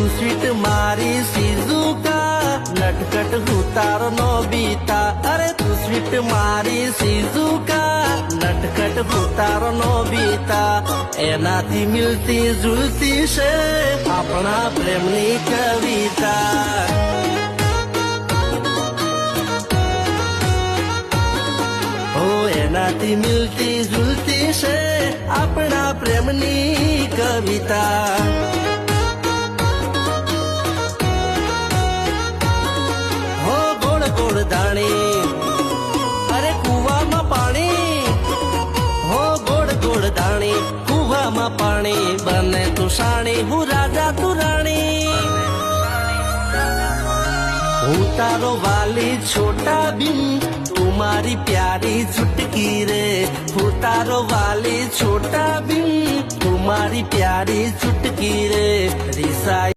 તું સ્વીટ મારી સીઝુકા, નટકટ હું તારો નોબિતા. અરે તું સ્વીટ મારી સીઝુકા, નટકટ હું તારો નોબિતા. એનાથી મિલતી જુલતી છે આપણા પ્રેમની કવિતા. એનાથી મિલતી જુલતી છે આપણા પ્રેમની કવિતા. હો ગોળ ગોળ દાણી, અરે કુવામાં પાણી. હો ગોળ ગોળ દાણી, કુવામાં પાણી. બને તું સાણી, હું રાજા તું રાણી. હું તારો વાલી છોટા ભીમ, તું મારી પ્યારી ચુટકી રે. હું તારો વાલી છોટા ભીમ, તું મારી પ્યારી ચુટકી રે. રીસાઈ